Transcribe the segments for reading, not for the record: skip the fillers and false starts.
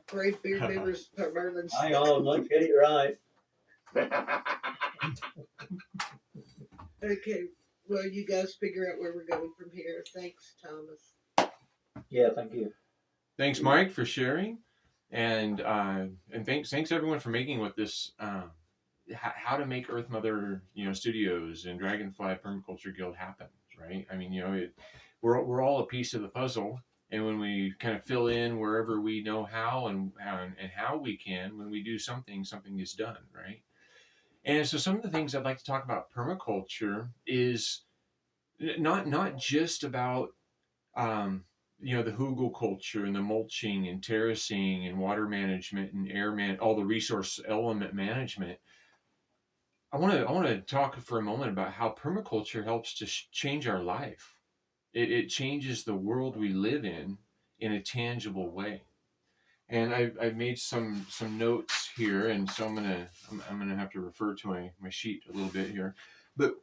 Brave Beard members per Merlin's. Hang on, let's get it right. Okay, well, you guys figure out where we're going from here. Thanks, Thomas. Yeah, thank you. Thanks, Mike, for sharing, and thanks everyone for making what this how to make Earth Mother Studios and Dragonfly Permaculture Guild happen. Right? I mean, we're all a piece of the puzzle, and when we kind of fill in wherever we know how and how we can, when we do something, something is done. Right? And so some of the things I'd like to talk about permaculture is not just about the hugel culture and the mulching and terracing and water management and all the resource element management. I want to talk for a moment about how permaculture helps to change our life. It changes the world we live in a tangible way. And I've made some notes here, and so I'm gonna have to refer to my sheet a little bit here. But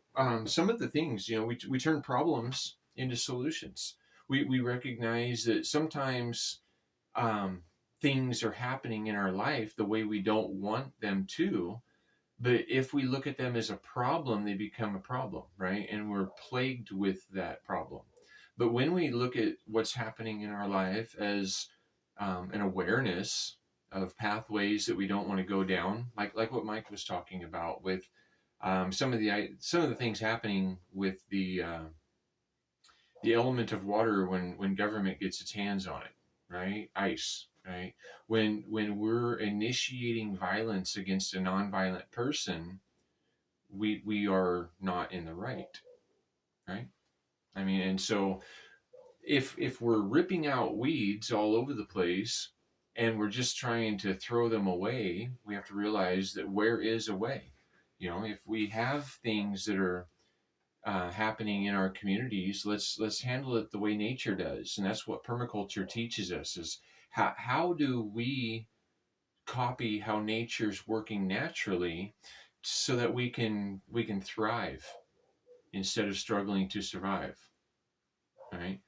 some of the things, we turn problems into solutions. We recognize that sometimes um, things are happening in our life the way we don't want them to, but if we look at them as a problem, they become a problem, right? And we're plagued with that problem. But when we look at what's happening in our life as an awareness of pathways that we don't want to go down, like what Mike was talking about with some of the things happening with the element of water when government gets its hands on it, right? Ice, right? When we're initiating violence against a nonviolent person, we are not in the right, right? I mean, and so if we're ripping out weeds all over the place and we're just trying to throw them away, we have to realize that where is a way? If we have things that are happening in our communities, let's handle it the way nature does, and that's what permaculture teaches us: is how do we copy how nature's working naturally, so that we can thrive instead of struggling to survive, right?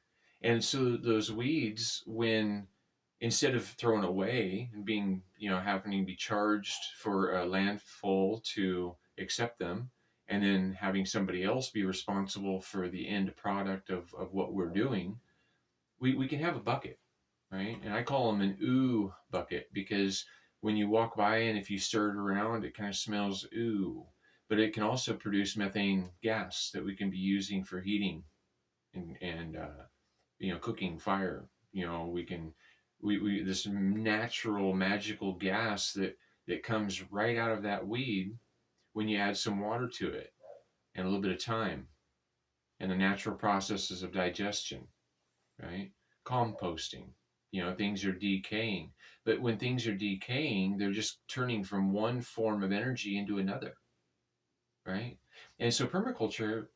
And so those weeds, when instead of thrown away and being, having to be charged for a landfill to accept them, and then having somebody else be responsible for the end product of what we're doing, we can have a bucket, right? And I call them an ooh bucket, because when you walk by and if you stir it around, it kind of smells ooh. But it can also produce methane gas that we can be using for heating and cooking fire. We can we this natural magical gas that comes right out of that weed when you add some water to it and a little bit of time and the natural processes of digestion, right? Composting. Things are decaying. But when things are decaying, they're just turning from one form of energy into another, right? And so permaculture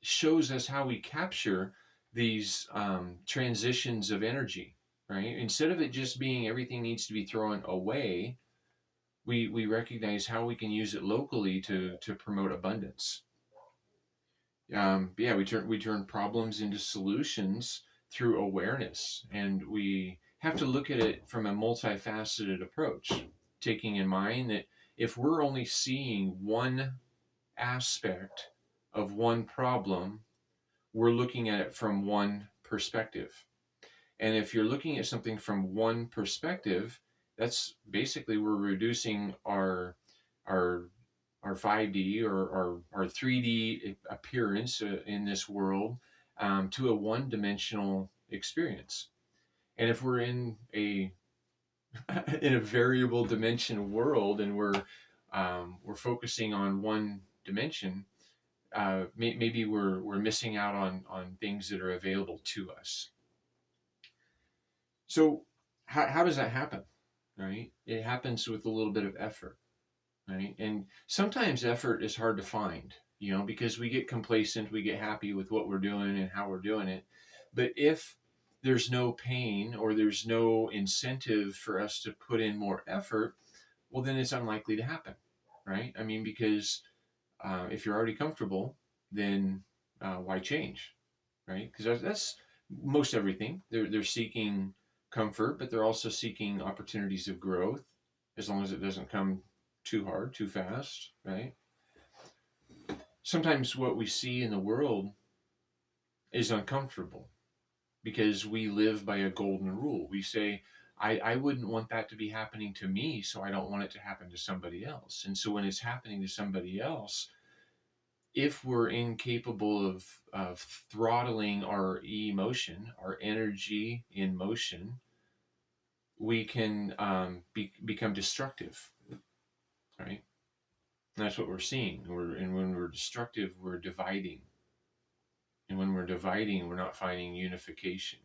shows us how we capture these transitions of energy, right? Instead of it just being everything needs to be thrown away, we recognize how we can use it locally to promote abundance. Yeah, we turn problems into solutions through awareness, and we have to look at it from a multifaceted approach, taking in mind that if we're only seeing one aspect of one problem, we're looking at it from one perspective. And if you're looking at something from one perspective, that's basically we're reducing our our 5D or our 3D appearance in this world to a one-dimensional experience. And if we're in a in a variable dimension world and we're focusing on one dimension, maybe we're missing out on things that are available to us. So how does that happen? Right? It happens with a little bit of effort, right? And sometimes effort is hard to find, because we get complacent, we get happy with what we're doing and how we're doing it. But if there's no pain or there's no incentive for us to put in more effort, well, then it's unlikely to happen, right? I mean, because if you're already comfortable, then why change, right? Because that's most everything. They're seeking comfort, but they're also seeking opportunities of growth, as long as it doesn't come too hard, too fast, right? Sometimes what we see in the world is uncomfortable because we live by a golden rule. We say, I wouldn't want that to be happening to me, so I don't want it to happen to somebody else. And so when it's happening to somebody else, if we're incapable of throttling our emotion, our energy in motion, we can become destructive, right? And that's what we're seeing. And when we're destructive, we're dividing. And when we're dividing, we're not finding unification.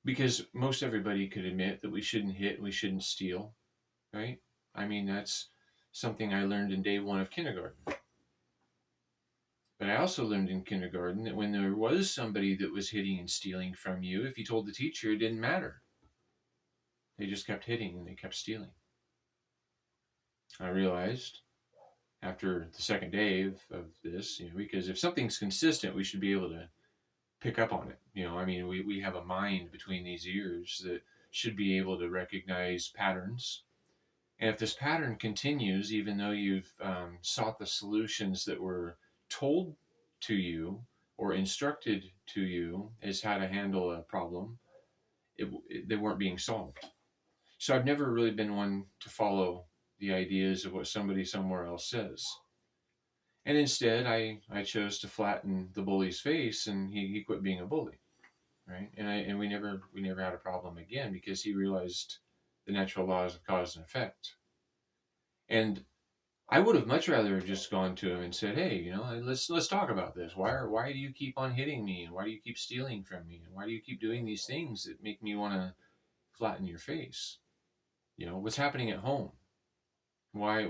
Because most everybody could admit that we shouldn't hit and we shouldn't steal, right? I mean, that's something I learned in day one of kindergarten. But I also learned in kindergarten that when there was somebody that was hitting and stealing from you, if you told the teacher, it didn't matter. They just kept hitting and they kept stealing. I realized after the second day of this, because if something's consistent, we should be able to pick up on it. I mean, we have a mind between these ears that should be able to recognize patterns. And if this pattern continues, even though you've sought the solutions that were told to you or instructed to you as how to handle a problem, they weren't being solved. So I've never really been one to follow the ideas of what somebody somewhere else says. And instead, I chose to flatten the bully's face, and he quit being a bully, right? And we never had a problem again because he realized the natural laws of cause and effect. And I would have much rather have just gone to him and said, "Hey, let's talk about this. Why do you keep on hitting me, and why do you keep stealing from me, and why do you keep doing these things that make me want to flatten your face? What's happening at home? Why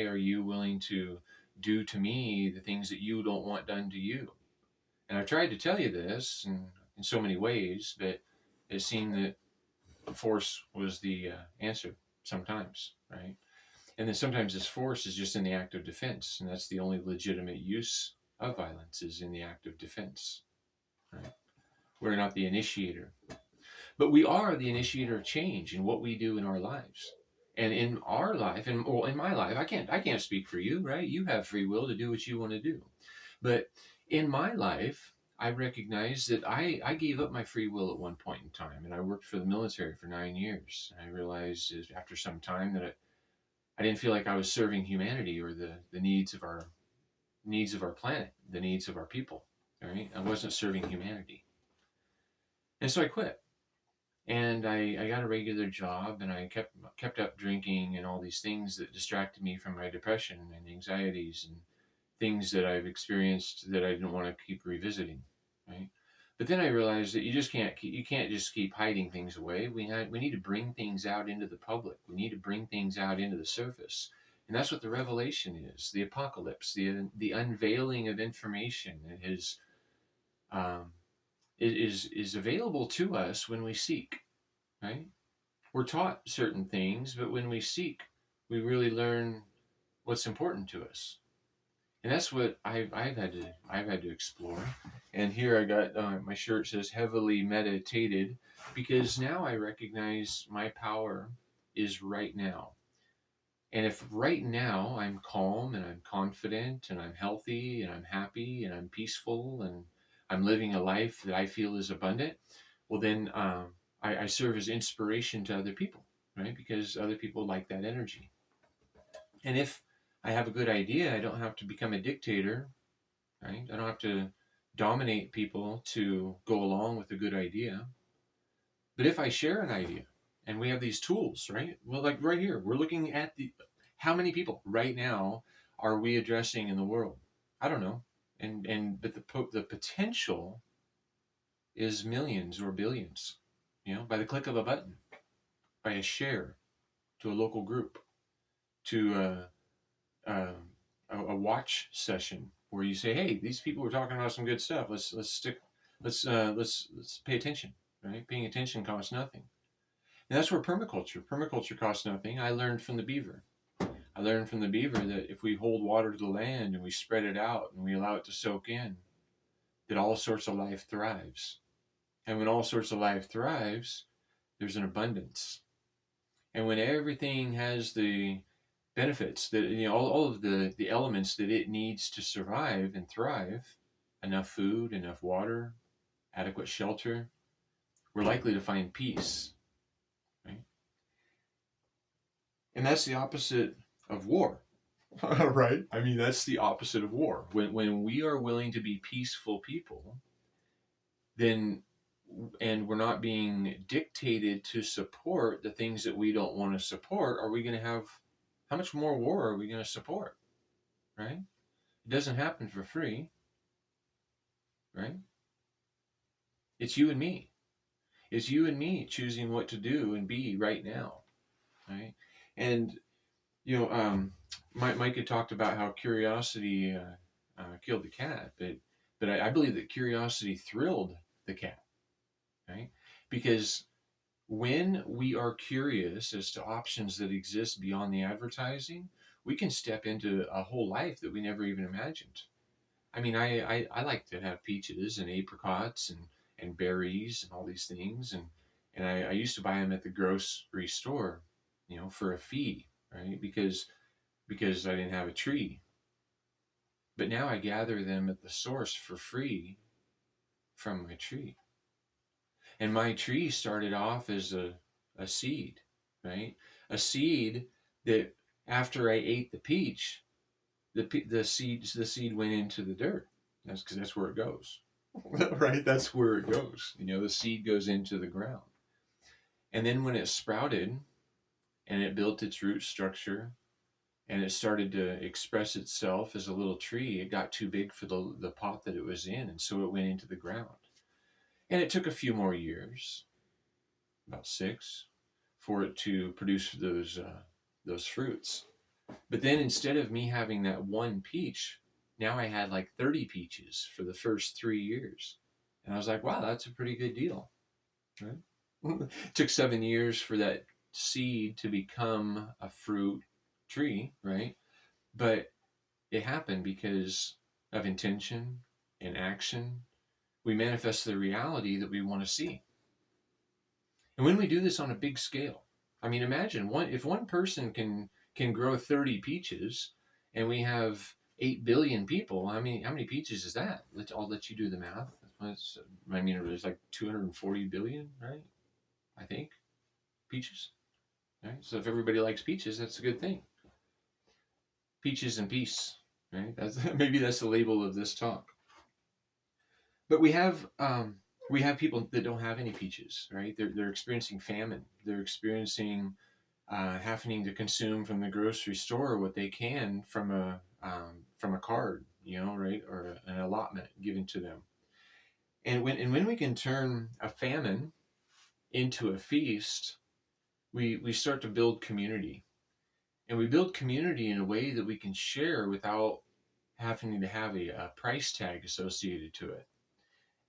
are you willing to do to me the things that you don't want done to you?" And I've tried to tell you this in so many ways, but it seemed that force was the answer sometimes, right? And then sometimes this force is just in the act of defense, and that's the only legitimate use of violence is in the act of defense, right? We're not the initiator, but we are the initiator of change in what we do in our lives. And in our life, and in my life, I can't speak for you, right? You have free will to do what you want to do. But in my life, I recognize that I gave up my free will at one point in time, and I worked for the military for 9 years. And I realized after some time that I didn't feel like I was serving humanity or the needs of our planet, the needs of our people. Right? I wasn't serving humanity, and so I quit. And I got a regular job, and I kept up drinking and all these things that distracted me from my depression and anxieties and things that I've experienced that I didn't want to keep revisiting, right? But then I realized that you can't just keep hiding things away. We need to bring things out into the public. We need to bring things out into the surface, and that's what the revelation is: the apocalypse, the unveiling of information that um, is available to us when we seek, right? We're taught certain things, but when we seek, we really learn what's important to us. And that's what I've had to explore. And here I got my shirt says heavily meditated, because now I recognize my power is right now. And if right now I'm calm and I'm confident and I'm healthy and I'm happy and I'm peaceful and I'm living a life that I feel is abundant, well then I serve as inspiration to other people, right? Because other people like that energy. And if I have a good idea, I don't have to become a dictator, right? I don't have to dominate people to go along with a good idea. But if I share an idea, and we have these tools, right? Well, like right here, we're looking at how many people right now are we addressing in the world? I don't know. But the potential is millions or billions, by the click of a button, by a share to a local group, to uh, a watch session where you say, "Hey, these people were talking about some good stuff. Let's pay attention." Right? Paying attention costs nothing, and that's where permaculture costs nothing. I learned from the beaver. I learned from the beaver that if we hold water to the land and we spread it out and we allow it to soak in, that all sorts of life thrives. And when all sorts of life thrives, there's an abundance. And when everything has the benefits that, all of the elements that it needs to survive and thrive, enough food, enough water, adequate shelter, we're likely to find peace, right? And that's the opposite of war. Right? I mean, that's the opposite of war. When we are willing to be peaceful people, then, and we're not being dictated to support the things that we don't want to support, are we going to have, how much more war are we going to support? Right? It doesn't happen for free, right? It's you and me. It's you and me choosing what to do and be right now, right? And Mike had talked about how curiosity killed the cat, but I believe that curiosity thrilled the cat, right? Because when we are curious as to options that exist beyond the advertising, we can step into a whole life that we never even imagined. I mean, I like to have peaches and apricots and berries and all these things, and I used to buy them at the grocery store, for a fee, right? Because I didn't have a tree. But now I gather them at the source for free from my tree. And my tree started off as a seed, right? A seed that after I ate the peach, the seed went into the dirt. That's because that's where it goes, right? That's where it goes. The seed goes into the ground, and then when it sprouted and it built its root structure and it started to express itself as a little tree, it got too big for the pot that it was in, and so it went into the ground. And it took a few more years, about 6, for it to produce those fruits. But then instead of me having that one peach, now I had like 30 peaches for the first 3 years. And I was like, wow, that's a pretty good deal. Right? It took 7 years for that seed to become a fruit tree, right? But it happened because of intention and action. We manifest the reality that we want to see. And when we do this on a big scale, I mean, imagine if one person can grow 30 peaches, and we have 8 billion people. How many peaches is that? I'll let you do the math. I mean, there's like 240 billion, right? I think peaches. Right? So if everybody likes peaches, that's a good thing. Peaches and peace, right? Maybe that's the label of this talk. But we have people that don't have any peaches, right? They're experiencing famine. They're experiencing having to consume from the grocery store what they can from a card, right, or an allotment given to them. And when we can turn a famine into a feast, we start to build community. And we build community in a way that we can share without having to have a price tag associated to it.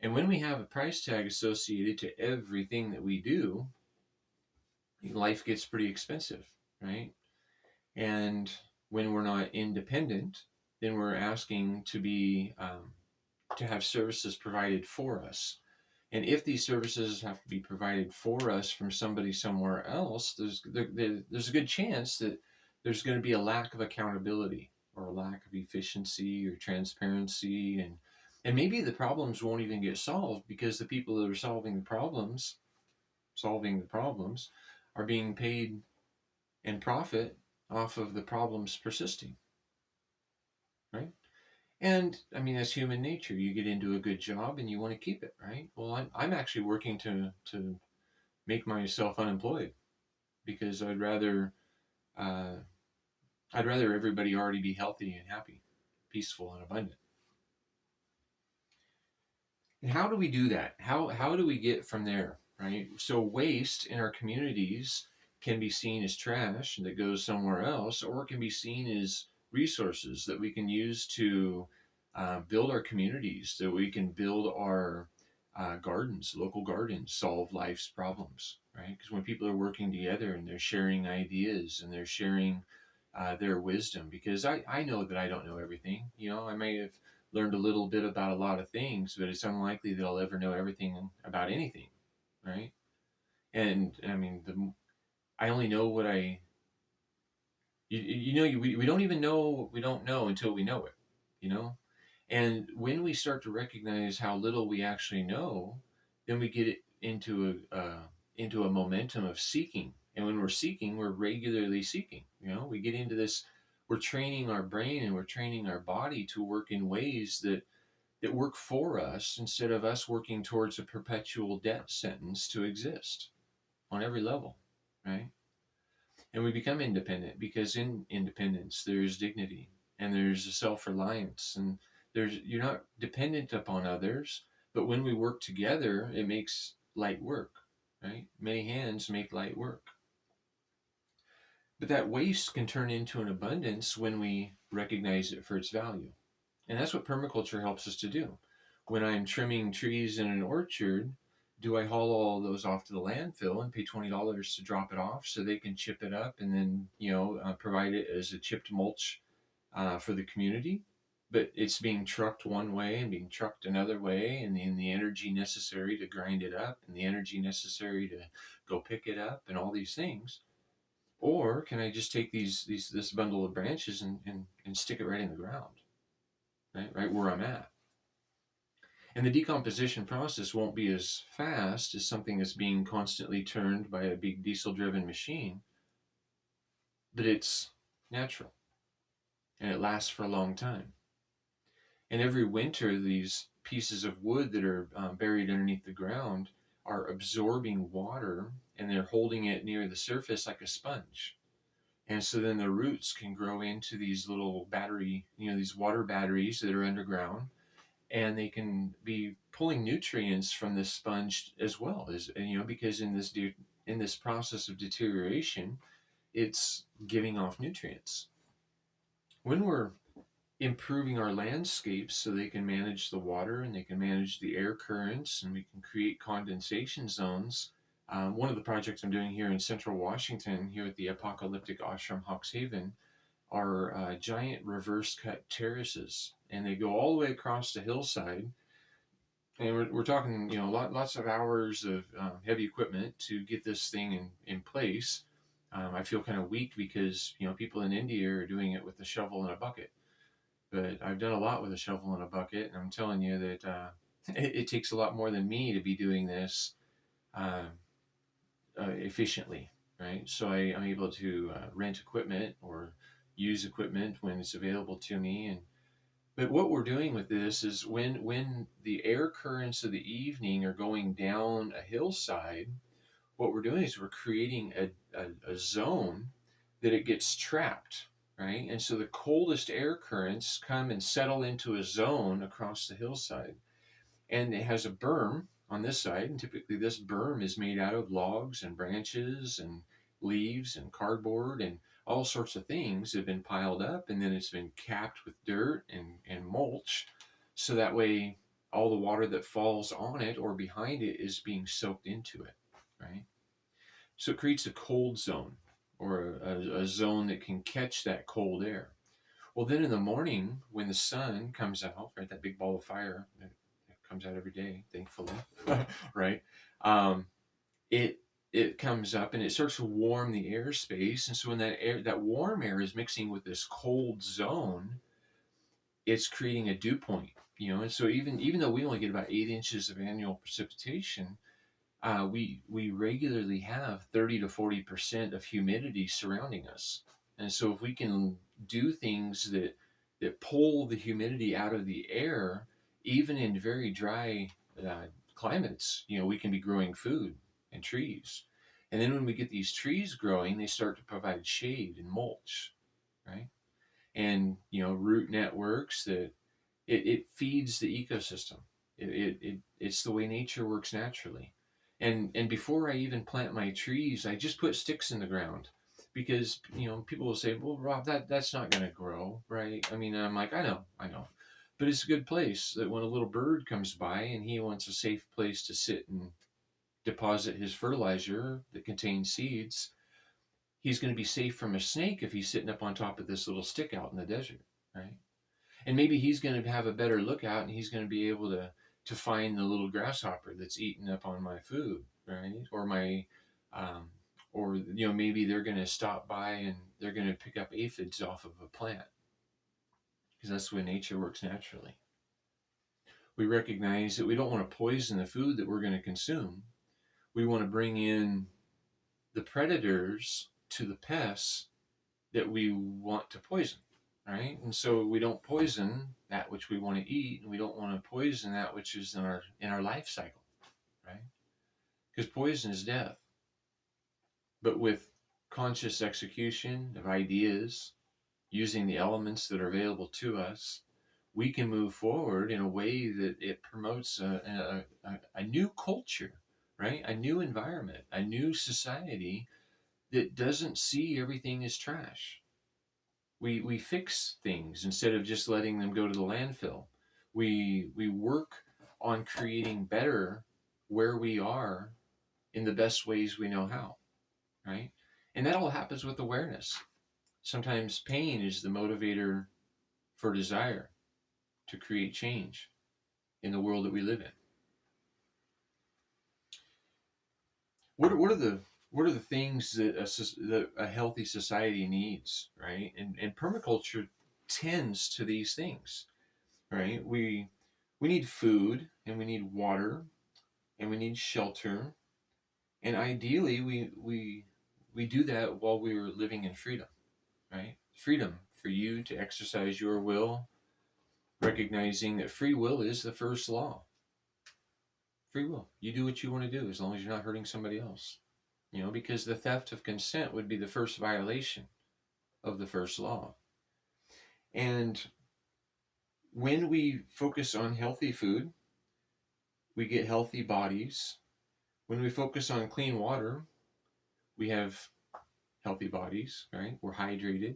And when we have a price tag associated to everything that we do, life gets pretty expensive, right? And when we're not independent, then we're asking to be to have services provided for us. And if these services have to be provided for us from somebody somewhere else, there's a good chance that there's going to be a lack of accountability or a lack of efficiency or transparency, and maybe the problems won't even get solved because the people that are solving the problems are being paid and profit off of the problems persisting, right? And I mean, that's human nature. You get into a good job and you want to keep it, right? Well, I'm actually working to make myself unemployed because I'd rather everybody already be healthy and happy, peaceful and abundant. And how do we do that? How do we get from there, right? So waste in our communities can be seen as trash that goes somewhere else, or it can be seen as resources that we can use to build our communities, that we can build our gardens, local gardens, solve life's problems, right? Because when people are working together and they're sharing ideas and they're sharing their wisdom, because I know that I don't know everything. I may have learned a little bit about a lot of things, but it's unlikely that I'll ever know everything about anything, right? And I mean, I only know what we don't even know what we don't know until we know it, you know? And when we start to recognize how little we actually know, then we get it into a momentum of seeking. And when we're seeking, we're regularly seeking. We get into this. We're training our brain and we're training our body to work in ways that work for us instead of us working towards a perpetual death sentence to exist on every level, right? And we become independent because in independence there's dignity and there's self-reliance, and you're not dependent upon others, but when we work together it makes light work, right? Many hands make light work. But that waste can turn into an abundance when we recognize it for its value. And that's what permaculture helps us to do. When I'm trimming trees in an orchard, do I haul all those off to the landfill and pay $20 to drop it off so they can chip it up and then provide it as a chipped mulch for the community? But it's being trucked one way and being trucked another way, and the energy necessary to grind it up and the energy necessary to go pick it up and all these things. Or can I just take this bundle of branches and stick it right in the ground, right where I'm at? And the decomposition process won't be as fast as something that's being constantly turned by a big diesel driven machine, but it's natural and it lasts for a long time. And every winter, these pieces of wood that are buried underneath the ground are absorbing water and they're holding it near the surface like a sponge. And so then the roots can grow into these little these water batteries that are underground, and they can be pulling nutrients from this sponge as well as because in this process of deterioration it's giving off nutrients. When we're improving our landscapes so they can manage the water and they can manage the air currents and we can create condensation zones. One of the projects I'm doing here in central Washington, here at the apocalyptic ashram Hawks Haven, are giant reverse cut terraces, and they go all the way across the hillside. And we're talking, lots of hours of heavy equipment to get this thing in place. I feel kind of weak because people in India are doing it with a shovel and a bucket, but I've done a lot with a shovel and a bucket, and I'm telling you that it takes a lot more than me to be doing this uh, efficiently, right? So I'm able to rent equipment or use equipment when it's available to me. And but what we're doing with this is when the air currents of the evening are going down a hillside, what we're doing is we're creating a zone that it gets trapped, right? And so the coldest air currents come and settle into a zone across the hillside. And it has a berm on this side, and typically this berm is made out of logs and branches and leaves and cardboard and all sorts of things have been piled up, and then it's been capped with dirt and mulch, so that way all the water that falls on it or behind it is being soaked into it, right? So it creates a cold zone, or a zone that can catch that cold air. Well, then in the morning when the sun comes out, right, that big ball of fire that comes out every day, thankfully, right? Um, it it comes up and it starts to warm the airspace, and so when that warm air is mixing with this cold zone, it's creating a dew point. And so even though we only get about 8 inches of annual precipitation, we regularly have 30 to 40% of humidity surrounding us. And so if we can do things that pull the humidity out of the air, even in very dry climates, we can be growing food and trees. And then when we get these trees growing, they start to provide shade and mulch, right? And root networks that it feeds the ecosystem. It's the way nature works naturally. And before I even plant my trees, I just put sticks in the ground, because people will say, well, Rob, that's not going to grow, right? I mean, I'm like, I know, but it's a good place that when a little bird comes by and he wants a safe place to sit and deposit his fertilizer that contains seeds, he's going to be safe from a snake if he's sitting up on top of this little stick out in the desert, right? And maybe he's going to have a better lookout and he's going to be able to find the little grasshopper that's eating up on my food, right? Or my Or maybe they're going to stop by and they're going to pick up aphids off of a plant, because that's the way nature works naturally. We recognize that we don't want to poison the food that we're going to consume. We want to bring in the predators to the pests that we want to poison, right? And so we don't poison that which we want to eat, and we don't want to poison that which is in our life cycle, right? Because poison is death. But with conscious execution of ideas, using the elements that are available to us, we can move forward in a way that it promotes a new culture, right? A new environment, a new society that doesn't see everything as trash. We fix things instead of just letting them go to the landfill. We work on creating better where we are in the best ways we know how, right? And that all happens with awareness. Sometimes pain is the motivator for desire to create change in the world that we live in. What are the things that a healthy society needs, right? And permaculture tends to these things, right? We need food, and we need water, and we need shelter, and ideally we do that while we are living in freedom, right? Freedom for you to exercise your will, recognizing that free will is the first law. Free will. You do what you want to do as long as you're not hurting somebody else. Because the theft of consent would be the first violation of the first law. And when we focus on healthy food, we get healthy bodies. When we focus on clean water, we have healthy bodies, right? We're hydrated.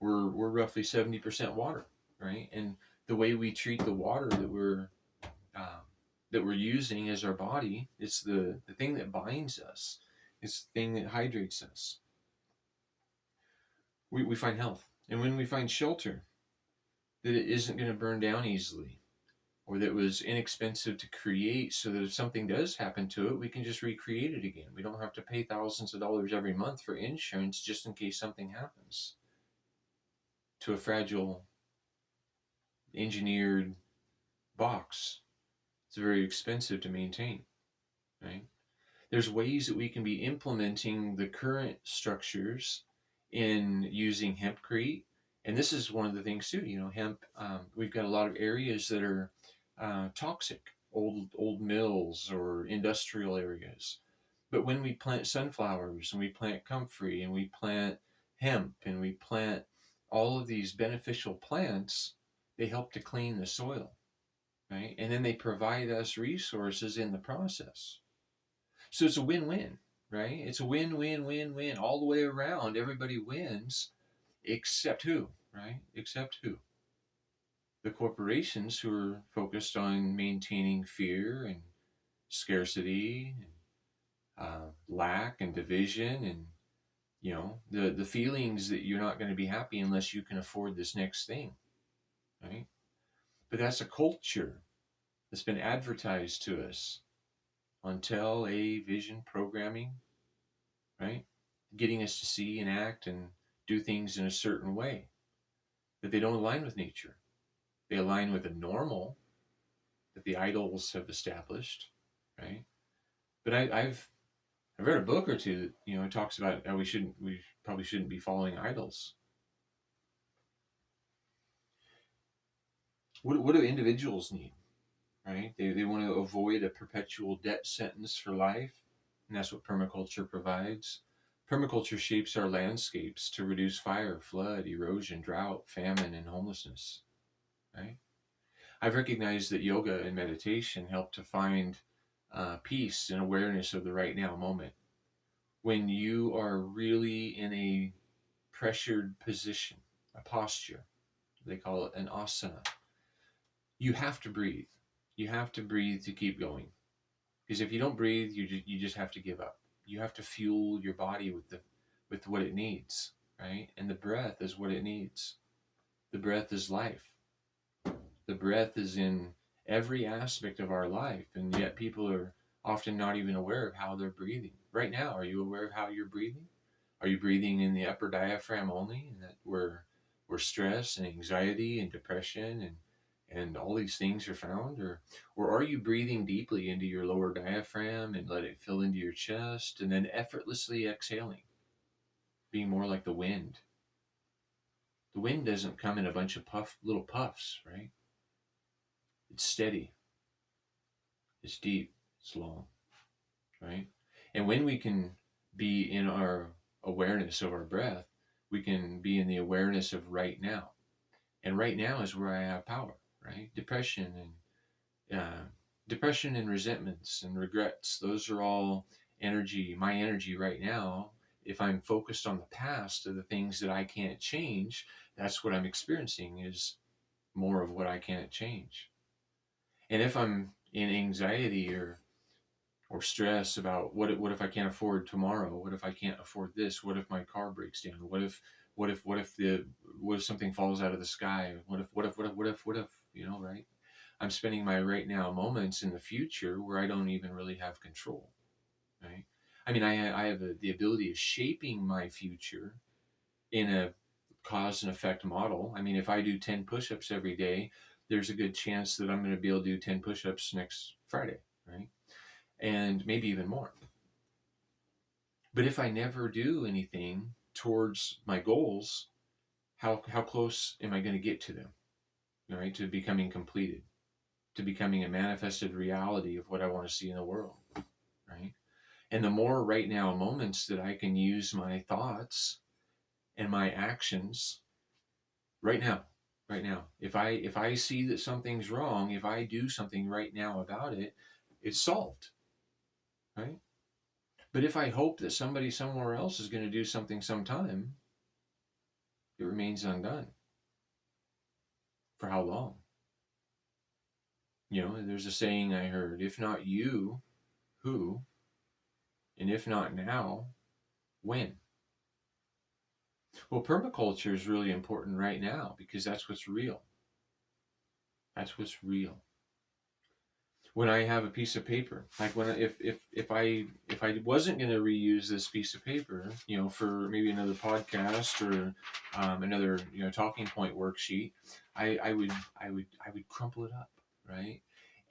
We're roughly 70% water, right? And the way we treat the water that we're using as our body, it's the thing that binds us. It's the thing that hydrates us. We find health. And when we find shelter, that it isn't going to burn down easily, or that it was inexpensive to create, so that if something does happen to it, we can just recreate it again. We don't have to pay thousands of dollars every month for insurance just in case something happens to a fragile, engineered box. It's very expensive to maintain, right? There's ways that we can be implementing the current structures in using hempcrete. And this is one of the things too, hemp, we've got a lot of areas that are toxic, old mills or industrial areas. But when we plant sunflowers and we plant comfrey and we plant hemp and we plant all of these beneficial plants, they help to clean the soil, right? And then they provide us resources in the process. So it's a win-win, right? It's a win-win-win-win all the way around. Everybody wins, except who, right? Except who? The corporations who are focused on maintaining fear and scarcity and lack and division, and the feelings that you're not going to be happy unless you can afford this next thing, right? But that's a culture that's been advertised to us on television programming, right? Getting us to see and act and do things in a certain way, that they don't align with nature. They align with a normal that the idols have established, right? But I've read a book or two that it talks about how we probably shouldn't be following idols. What do individuals need, right? They want to avoid a perpetual debt sentence for life, and that's what permaculture provides. Permaculture shapes our landscapes to reduce fire, flood, erosion, drought, famine, and homelessness, right? I've recognized that yoga and meditation help to find peace and awareness of the right now moment. When you are really in a pressured position, a posture, they call it an asana, you have to breathe. You have to breathe to keep going. Because if you don't breathe, you just have to give up. You have to fuel your body with what it needs, right? And the breath is what it needs. The breath is life. The breath is in every aspect of our life, and yet people are often not even aware of how they're breathing. Right now, are you aware of how you're breathing? Are you breathing in the upper diaphragm only, and that where stress and anxiety and depression and all these things are found, or are you breathing deeply into your lower diaphragm and let it fill into your chest, and then effortlessly exhaling, being more like the wind? The wind doesn't come in a bunch of little puffs, right? It's steady, it's deep, it's long, right? And when we can be in our awareness of our breath, we can be in the awareness of right now. And right now is where I have power, right? Uh, depression and resentments and regrets, those are all energy, my energy right now. If I'm focused on the past of the things that I can't change, that's what I'm experiencing, is more of what I can't change. And if I'm in anxiety or stress about what if I can't afford tomorrow? What if I can't afford this? What if my car breaks down? What if something falls out of the sky? What if, you know, right? I'm spending my right now moments in the future where I don't even really have control, right? I mean, I have the ability of shaping my future in a cause and effect model. I mean, if I do 10 push-ups every day, there's a good chance that I'm going to be able to do 10 push-ups next Friday, right? And maybe even more. But if I never do anything towards my goals, how close am I going to get to them? All right, to becoming completed, to becoming a manifested reality of what I want to see in the world, right? And the more right now moments that I can use my thoughts and my actions right now, right now. If I see that something's wrong, if I do something right now about it, it's solved, right? But if I hope that somebody somewhere else is going to do something sometime, it remains undone. For how long? You know, there's a saying I heard, if not you, who? And if not now, when? Well, permaculture is really important right now because that's what's real. That's what's real. When I have a piece of paper, like when if I wasn't going to reuse this piece of paper, you know, for maybe another podcast or another, you know, talking point worksheet, I would crumple it up, right?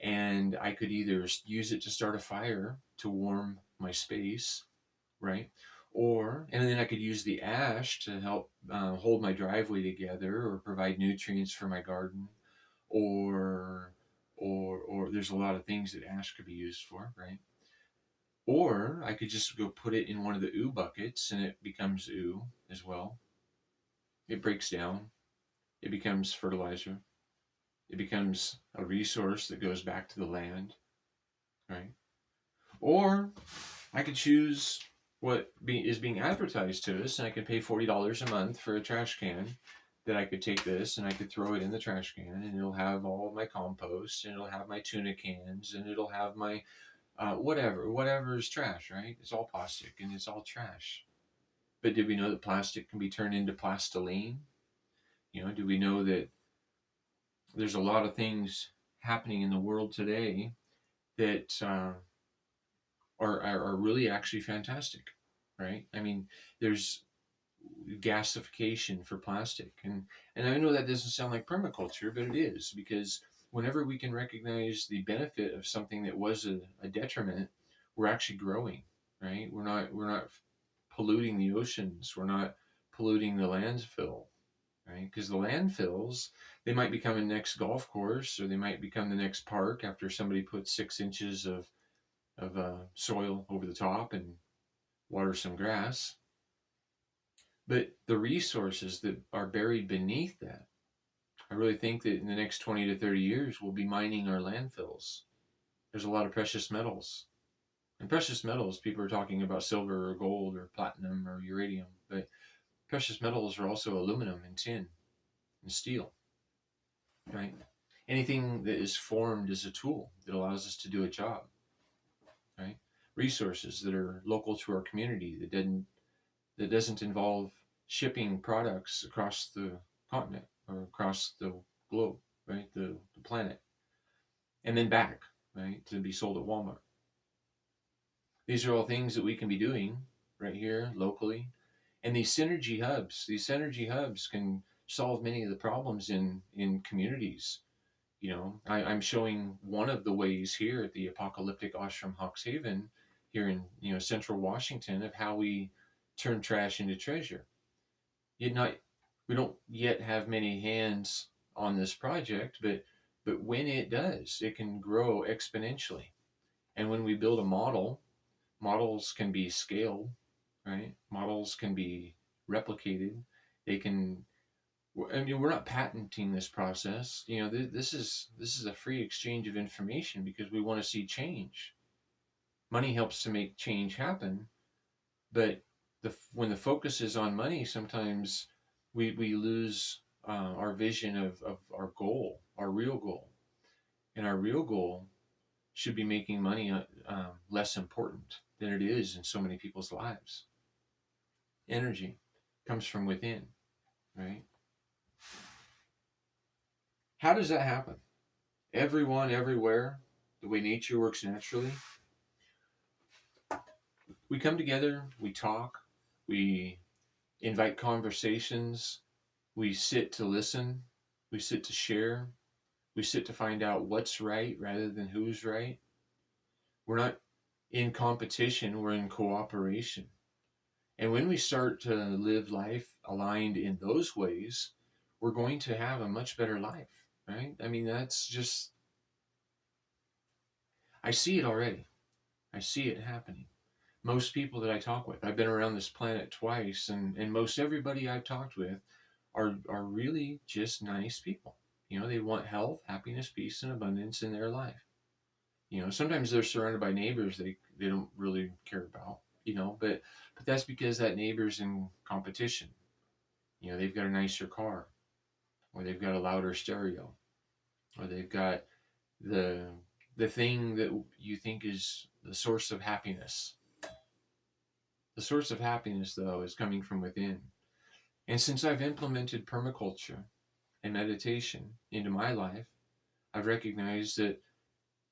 And I could either use it to start a fire to warm my space, right? And then I could use the ash to help hold my driveway together or provide nutrients for my garden, or or there's a lot of things that ash could be used for, right? Or I could just go put it in one of the ooh buckets and it becomes ooh as well. It breaks down, it becomes fertilizer, it becomes a resource that goes back to the land, right? Or I could choose is being advertised to us, and I could pay $40 a month for a trash can that I could take this and I could throw it in the trash can, and it'll have all of my compost, and it'll have my tuna cans, and it'll have my whatever is trash, right? It's all plastic and it's all trash. But did we know that plastic can be turned into plastiline? You know, do we know that there's a lot of things happening in the world today that are really actually fantastic, right? I mean, there's gasification for plastic, and I know that doesn't sound like permaculture, but it is, because whenever we can recognize the benefit of something that was a detriment, we're actually growing, right? We're not polluting the oceans, we're not polluting the landfill, right? Because the landfills, they might become a next golf course, or they might become the next park after somebody puts 6 inches of soil over the top and water some grass. But the resources that are buried beneath that, I really think that in the next 20 to 30 years, we'll be mining our landfills. There's a lot of precious metals. And precious metals, people are talking about silver or gold or platinum or uranium, but precious metals are also aluminum and tin and steel, right? Anything that is formed as a tool that allows us to do a job, right? Resources that are local to our community, that doesn't involve shipping products across the continent or across the globe, right? The planet, and then back, right, to be sold at Walmart. These are all things that we can be doing right here locally. And these synergy hubs can solve many of the problems in communities. I'm showing one of the ways here at the apocalyptic ashram Hawks Haven here in central Washington of how we turn trash into treasure. Yet not We don't yet have many hands on this project, but when it does, it can grow exponentially. And when we build a model, models can be scaled, right? Models can be replicated. They can. I mean, we're not patenting this process. This is a free exchange of information because we want to see change. Money helps to make change happen, but when the focus is on money, sometimes we lose our vision of our goal, our real goal, and our real goal should be making money less important than it is in so many people's lives. Energy comes from within, right? How does that happen? Everyone, everywhere, the way nature works naturally. We come together, we talk, we invite conversations, we sit to listen, we sit to share, we sit to find out what's right rather than who's right. We're not in competition, we're in cooperation. And when we start to live life aligned in those ways, we're going to have a much better life, right? I mean, that's just, I see it already. I see it happening. Most people that I talk with, I've been around this planet twice, and most everybody I've talked with are really just nice people. They want health, happiness, peace, and abundance in their life. Sometimes they're surrounded by neighbors they don't really care about, but that's because that neighbor's in competition. They've got a nicer car, or they've got a louder stereo, or they've got the thing that you think is the source of happiness. The source of happiness, though, is coming from within. And since I've implemented permaculture and meditation into my life, I've recognized that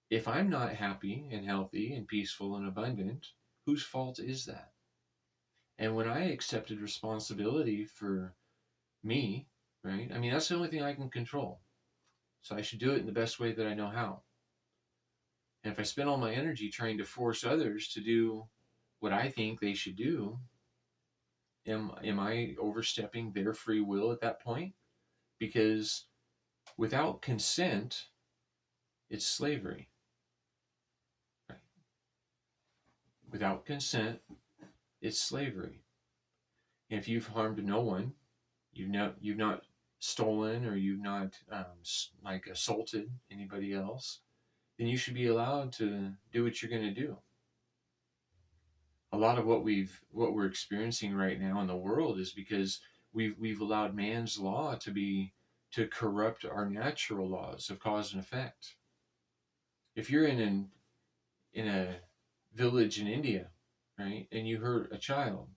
if I'm not happy and healthy and peaceful and abundant, whose fault is that? And when I accepted responsibility for me, right? I mean, that's the only thing I can control. So I should do it in the best way that I know how. And if I spend all my energy trying to force others to do what I think they should do, am I overstepping their free will at that point? Because without consent, it's slavery. Right? Without consent, it's slavery. And if you've harmed no one, you've not stolen, or you've not assaulted anybody else, then you should be allowed to do what you're going to do. A lot of what we're experiencing right now in the world is because we've allowed man's law to corrupt our natural laws of cause and effect. If you're in a village in India, right, and you hurt a child,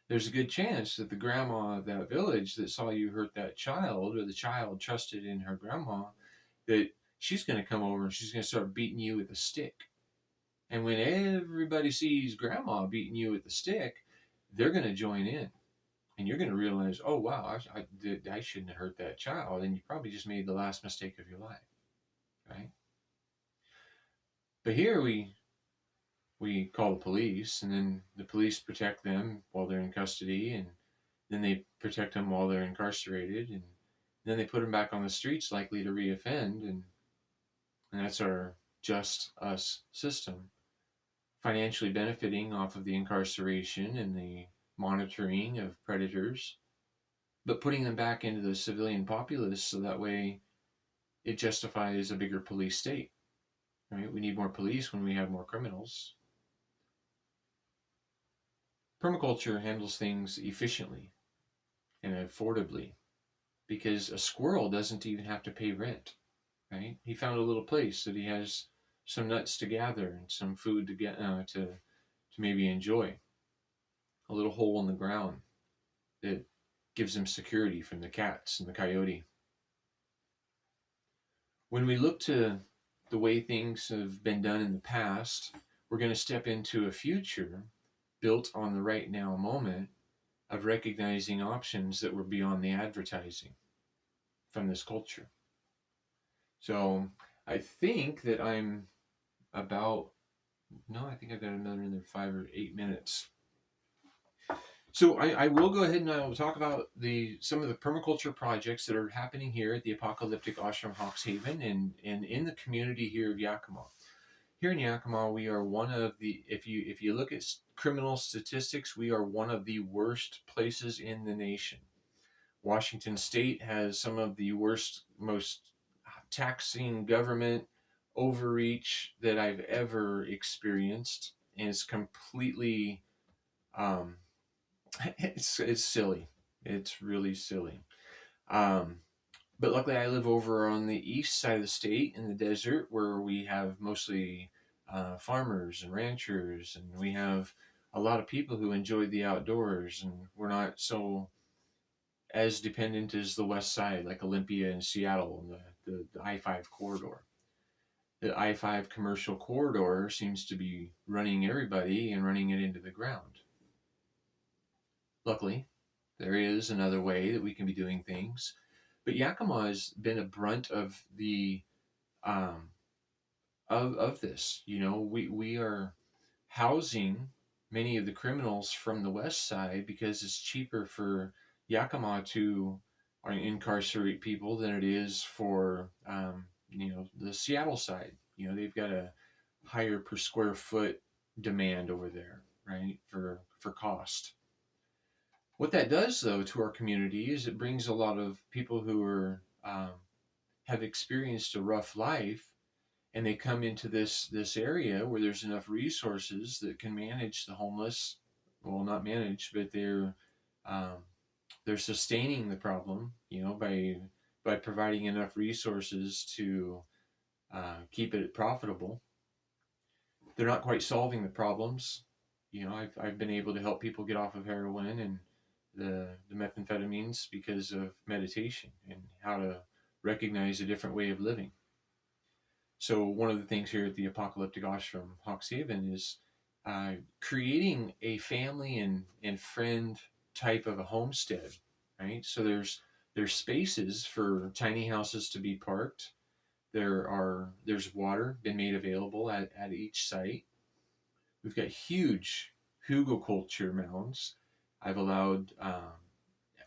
there's a good chance that the grandma of that village that saw you hurt that child, or the child trusted in her grandma, that she's going to come over and she's going to start beating you with a stick. And when everybody sees grandma beating you with the stick, they're going to join in. And you're going to realize, oh, wow, I shouldn't have hurt that child. And you probably just made the last mistake of your life, right? But here we call the police, and then the police protect them while they're in custody, and then they protect them while they're incarcerated, and then they put them back on the streets likely to reoffend, and that's our just us system, financially benefiting off of the incarceration and the monitoring of predators, but putting them back into the civilian populace so that way it justifies a bigger police state, right? We need more police when we have more criminals. Permaculture handles things efficiently and affordably because a squirrel doesn't even have to pay rent, right? He found a little place that he has some nuts to gather and some food to get to maybe enjoy. A little hole in the ground that gives him security from the cats and the coyote. When we look to the way things have been done in the past, we're going to step into a future built on the right now moment of recognizing options that were beyond the advertising from this culture. So I think that I'm about, no, I think I've got another 5 or 8 minutes. So I will go ahead and I will talk about some of the permaculture projects that are happening here at the Apocalyptic Ashram Hawks Haven and in the community here of Yakima. Here in Yakima, we are one of the, if you look at criminal statistics, we are one of the worst places in the nation. Washington State has some of the worst, most taxing government overreach that I've ever experienced, and it's completely, um, it's silly. It's really silly. But luckily, I live over on the east side of the state in the desert, where we have mostly farmers and ranchers, and we have a lot of people who enjoy the outdoors, and we're not so as dependent as the west side, like Olympia and Seattle, and the I-5 corridor. The I-5 commercial corridor seems to be running everybody and running it into the ground. Luckily, there is another way that we can be doing things. But Yakima has been a brunt of the of this. You know, we are housing many of the criminals from the west side because it's cheaper for Yakima to incarcerate people than it is for the Seattle side. You know, they've got a higher per square foot demand over there, right? For cost. What that does, though, to our community is it brings a lot of people who are have experienced a rough life, and they come into this area where there's enough resources that can manage the homeless. Well, not manage, but they're sustaining the problem, you know, by providing enough resources to keep it profitable. They're not quite solving the problems. You know, I've been able to help people get off of heroin and the methamphetamines because of meditation and how to recognize a different way of living. So one of the things here at the Apocalyptic Ashram Hawks Haven is creating a family and friend type of a homestead, right? So there's spaces for tiny houses to be parked. There's water been made available at each site. We've got huge hugelkultur mounds. I've allowed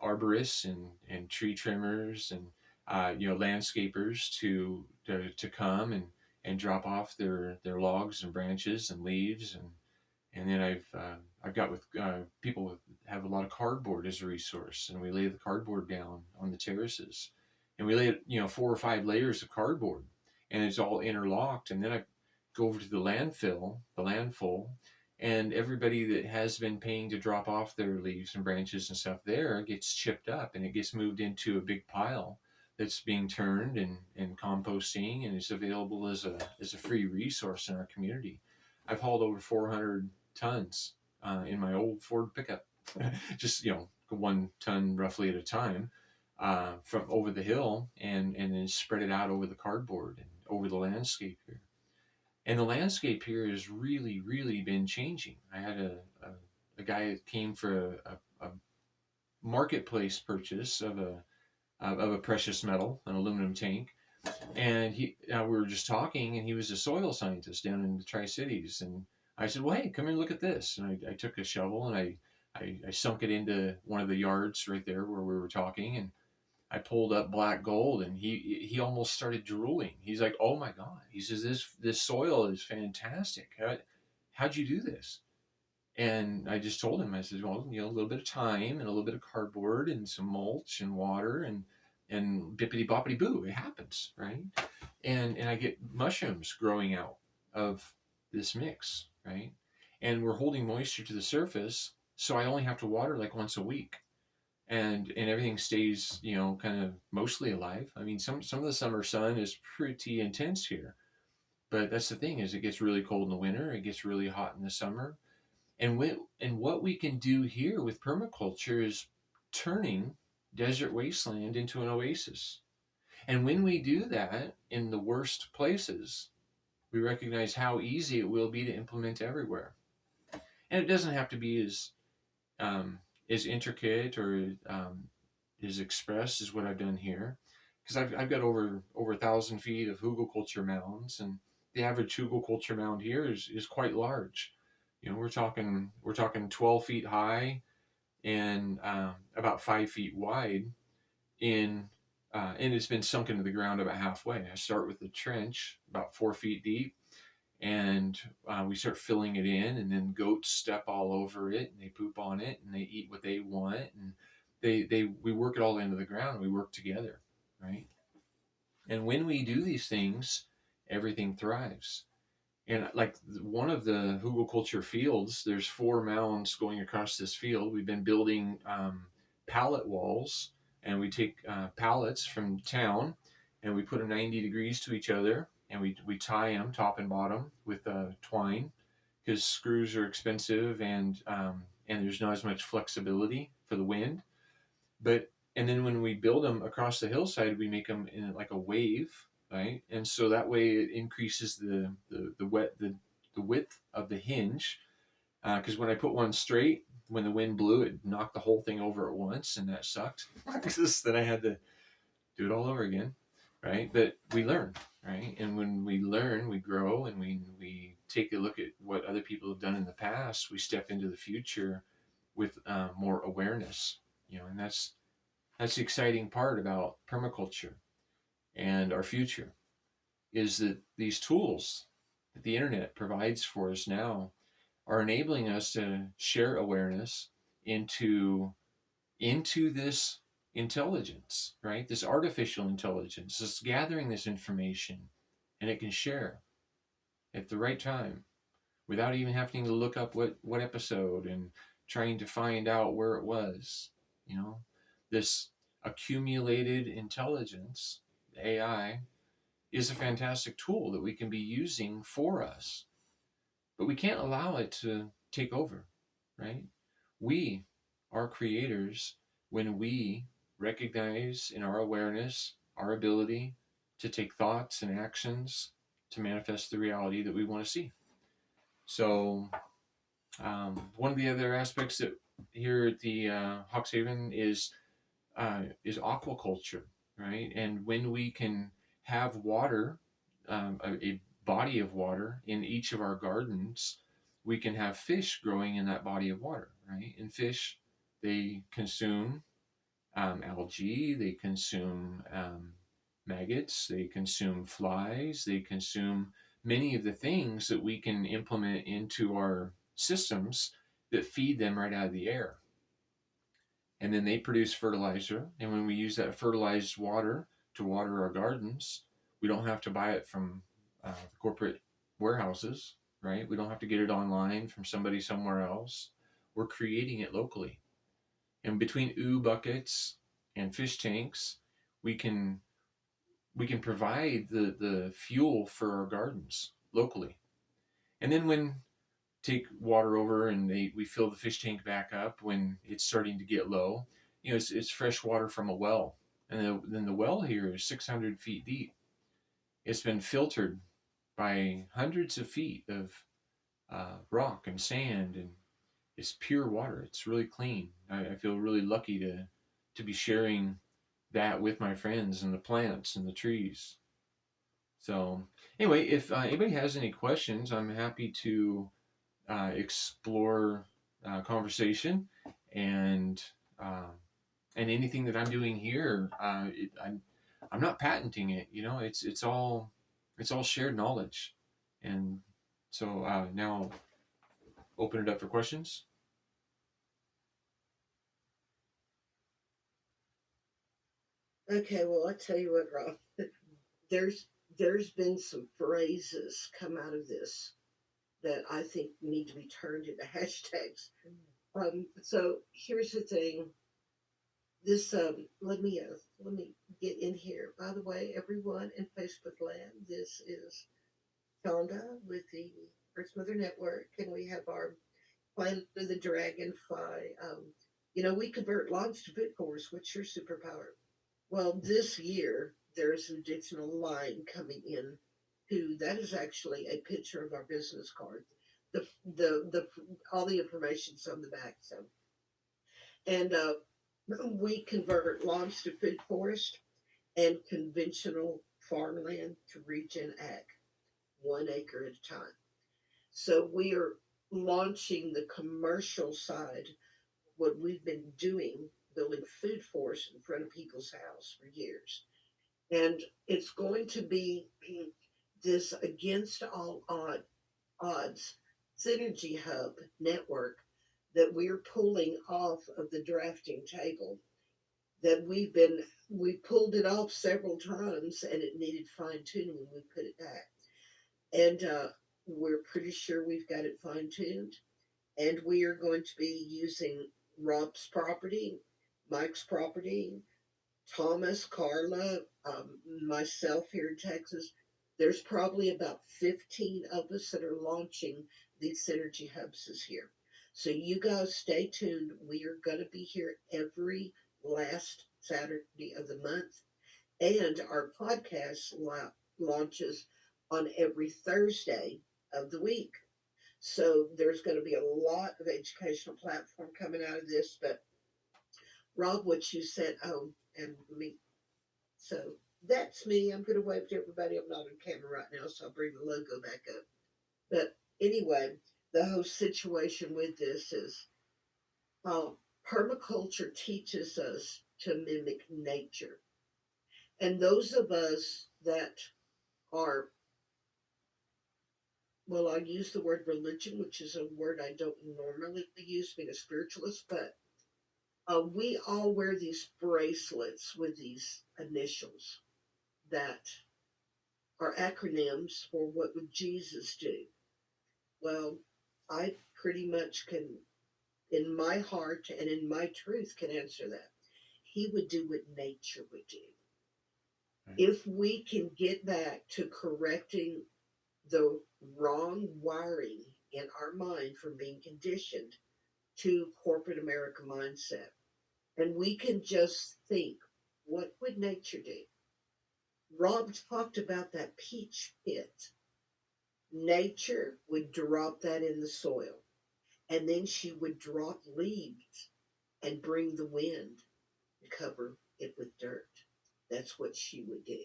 arborists and tree trimmers and landscapers to come and drop off their logs and branches and leaves, and then I've got with people have a lot of cardboard as a resource, and we lay the cardboard down on the terraces, and we lay 4 or 5 layers of cardboard, and it's all interlocked, and then I go over to the landfill, and everybody that has been paying to drop off their leaves and branches and stuff there gets chipped up, and it gets moved into a big pile that's being turned and composting, and it's available as a free resource in our community. I've hauled over 400 tons in my old Ford pickup, just 1 ton roughly at a time, from over the hill, and then spread it out over the cardboard and over the landscape here. And the landscape here has really, really been changing. I had a guy that came for a marketplace purchase of a precious metal, an aluminum tank, and we were just talking, and he was a soil scientist down in the Tri-Cities, and I said, well, hey, come here and look at this. And I took a shovel and I sunk it into one of the yards right there where we were talking, and I pulled up black gold, and he almost started drooling. He's like, "Oh my God!" He says, "This soil is fantastic. How'd you do this?" And I just told him, I said, "Well, a little bit of time and a little bit of cardboard and some mulch and water and bippity boppity boo. It happens, right?" And I get mushrooms growing out of this mix, right? And we're holding moisture to the surface, so I only have to water like once a week. And everything stays, kind of mostly alive. I mean, some of the summer sun is pretty intense here, but that's the thing, is it gets really cold in the winter, it gets really hot in the summer, and what we can do here with permaculture is turning desert wasteland into an oasis. And when we do that in the worst places, we recognize how easy it will be to implement everywhere. And it doesn't have to be um, as intricate or as expressed as what I've done here, because I've got over 1,000 feet of hugelkultur mounds, and the average hugelkultur mound here is quite large. You know, we're talking 12 feet high and about 5 feet wide in and it's been sunk into the ground about halfway. I start with the trench about 4 feet deep, and we start filling it in, and then goats step all over it, and they poop on it, and they eat what they want, and we work it all into the ground. We work together, right? And when we do these things, everything thrives. And like one of the hugelkultur fields, there's 4 mounds going across this field. We've been building pallet walls, and we take pallets from town, and we put them 90 degrees to each other, and we tie them top and bottom with twine, because screws are expensive, and there's not as much flexibility for the wind. But and then when we build them across the hillside, we make them in like a wave, right? And so that way it increases the width of the hinge. Because when I put one straight, when the wind blew, it knocked the whole thing over at once, and that sucked. Because then I had to do it all over again, right? But we learn, right? And when we learn, we grow, and we take a look at what other people have done in the past. We step into the future with more awareness, you know, and that's the exciting part about permaculture and our future, is that these tools that the internet provides for us now are enabling us to share awareness into this intelligence, right? This artificial intelligence. It's gathering this information, and it can share at the right time without even having to look up what episode and trying to find out where it was. You know, this accumulated intelligence, AI, is a fantastic tool that we can be using for us, but we can't allow it to take over, right? We are creators when we recognize in our awareness our ability to take thoughts and actions to manifest the reality that we want to see. So, one of the other aspects that here at the Hawks Haven is aquaculture, right? And when we can have water, a body of water in each of our gardens, we can have fish growing in that body of water, right? And fish, they consume algae, they consume maggots, they consume flies, they consume many of the things that we can implement into our systems that feed them right out of the air. And then they produce fertilizer. And when we use that fertilized water to water our gardens, we don't have to buy it from the corporate warehouses, right? We don't have to get it online from somebody somewhere else. We're creating it locally. And between buckets and fish tanks, we can provide the fuel for our gardens locally. And then when take water over and we fill the fish tank back up when it's starting to get low, you know, it's fresh water from a well. And then the well here is 600 feet deep. It's been filtered by hundreds of feet of rock and sand, and it's pure water. It's really clean. I feel really lucky to be sharing that with my friends and the plants and the trees. So anyway, if anybody has any questions, I'm happy to explore conversation, and anything that I'm doing here. I'm not patenting it. You know, it's all shared knowledge, and so now open it up for questions. Okay, well, I tell you what, Rob, there's been some phrases come out of this that I think need to be turned into hashtags. So here's the thing. This let me get in here. By the way, everyone in Facebook land, this is Shonda with the Earth Mother Network, and we have our Planet of the Dragonfly. We convert logs to food cores. What's your superpower? Well, this year there's an additional line coming in too. That is actually a picture of our business card. The all the information's on the back. So, and we convert lawns to food forest and conventional farmland to regen ag, 1 acre at a time. So we are launching the commercial side, what we've been doing, building food forests in front of people's house for years. And it's going to be this against all odds synergy hub network that we're pulling off of the drafting table, that we pulled it off several times and it needed fine tuning when we put it back. And we're pretty sure we've got it fine tuned. And we are going to be using Rob's property, Mike's property, Thomas, Carla, myself here in Texas. There's probably about 15 of us that are launching these synergy hubs this year. So you guys stay tuned. We are going to be here every last Saturday of the month. And our podcast launches on every Thursday of the week. So there's going to be a lot of educational platform coming out of this. But Rob, what you said, oh, and me. So that's me. I'm going to wave to everybody. I'm not on camera right now, so I'll bring the logo back up. But anyway, the whole situation with this is permaculture teaches us to mimic nature. And those of us that are, well, I use the word religion, which is a word I don't normally use being a spiritualist, but we all wear these bracelets with these initials that are acronyms for what would Jesus do. Well, I pretty much can, in my heart and in my truth, can answer that. He would do what nature would do. If we can get back to correcting the wrong wiring in our mind from being conditioned to corporate America mindset, and we can just think, what would nature do? Rob talked about that peach pit. Nature would drop that in the soil, and then she would drop leaves and bring the wind to cover it with dirt. That's what she would do.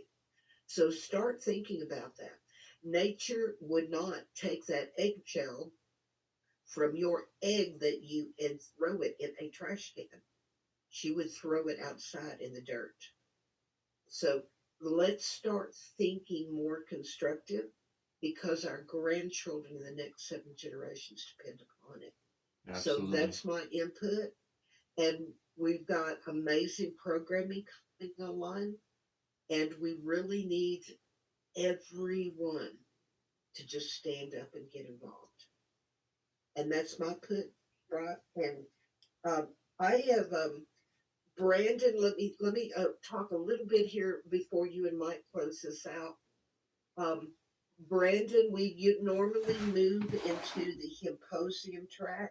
So start thinking about that. Nature would not take that eggshell from your egg that you and throw it in a trash can. She would throw it outside in the dirt. So let's start thinking more constructive, because our grandchildren in the next 7 generations depend upon it. Absolutely. So that's my input. And we've got amazing programming coming online. And we really need everyone to just stand up and get involved. And that's my put, right? And um, I have Brandon. Let me talk a little bit here before you and Mike close this out. Um, Brandon, we normally move into the symposium track.